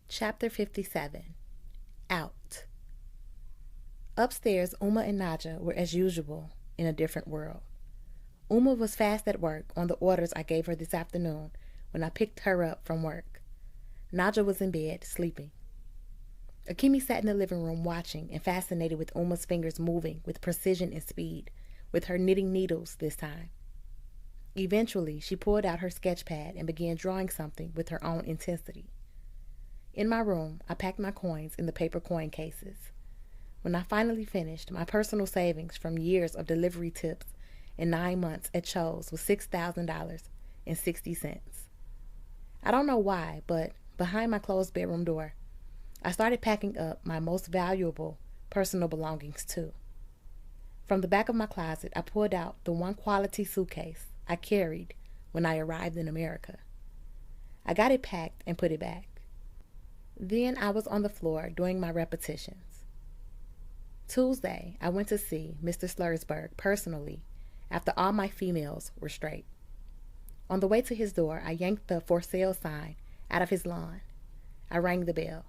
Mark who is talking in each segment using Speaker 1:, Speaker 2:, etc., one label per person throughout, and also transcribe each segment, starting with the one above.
Speaker 1: Chapter 57. Out. Upstairs, Uma and Naja were as usual in a different world. Uma was fast at work on the orders I gave her this afternoon when I picked her up from work. Naja was in bed, sleeping. Akemi sat in the living room watching and fascinated with Uma's fingers moving with precision and speed, with her knitting needles this time. Eventually, she pulled out her sketch pad and began drawing something with her own intensity. In my room, I packed my coins in the paper coin cases. When I finally finished, my personal savings from years of delivery tips and 9 months at Cho's was $6,000.60. I don't know why, but behind my closed bedroom door, I started packing up my most valuable personal belongings too. From the back of my closet, I pulled out the one quality suitcase I carried when I arrived in America. I got it packed and put it back. Then I was on the floor doing my repetitions. Tuesday, I went to see Mr. Slursberg personally after all my females were straight. On the way to his door, I yanked the for sale sign out of his lawn. I rang the bell.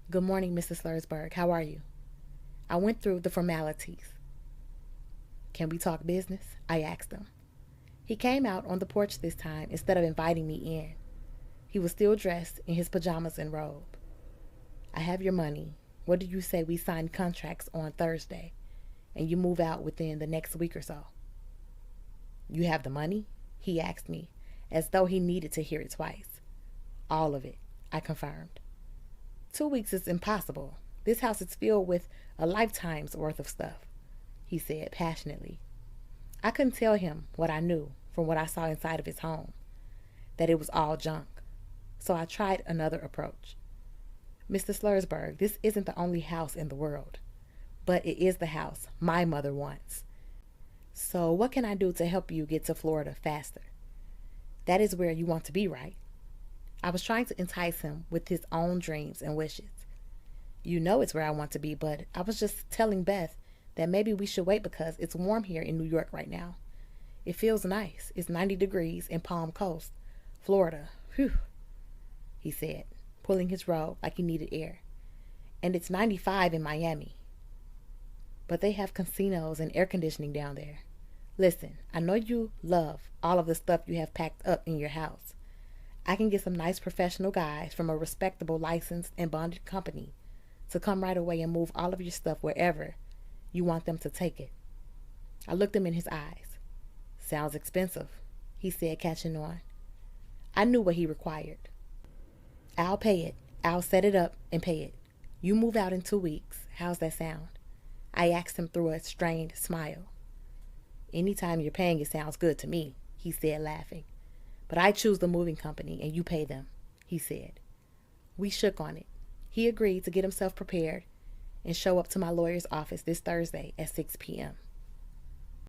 Speaker 1: "Good morning, Mr. Slursberg. How are you?" I went through the formalities. "Can we talk business?" I asked him. He came out on the porch this time instead of inviting me in. He was still dressed in his pajamas and robe. "I have your money. What do you say we sign contracts on Thursday and you move out within the next week or so?" "You have the money?" he asked me, as though he needed to hear it twice. "All of it," I confirmed. 2 weeks is impossible. This house is filled with a lifetime's worth of stuff," he said passionately. I couldn't tell him what I knew from what I saw inside of his home, that it was all junk. So I tried another approach. "Mr. Slursberg, this isn't the only house in the world, but it is the house my mother wants. So what can I do to help you get to Florida faster? That is where you want to be, right?" I was trying to entice him with his own dreams and wishes. "You know it's where I want to be, but I was just telling Beth that maybe we should wait because it's warm here in New York right now. It feels nice. It's 90 degrees in Palm Coast, Florida. Whew," he said, pulling his robe like he needed air. "And it's 95 in Miami. But they have casinos and air conditioning down there. Listen, I know you love all of the stuff you have packed up in your house. I can get some nice professional guys from a respectable licensed and bonded company to come right away and move all of your stuff wherever you want them to take it." I looked him in his eyes. "Sounds expensive," he said, catching on. I knew what he required. "I'll pay it. I'll set it up and pay it. You move out in 2 weeks. How's that sound?" I asked him through a strained smile. "Anytime you're paying it sounds good to me," he said, laughing. "But I choose the moving company and you pay them," he said. We shook on it. He agreed to get himself prepared and show up to my lawyer's office this Thursday at 6 p.m.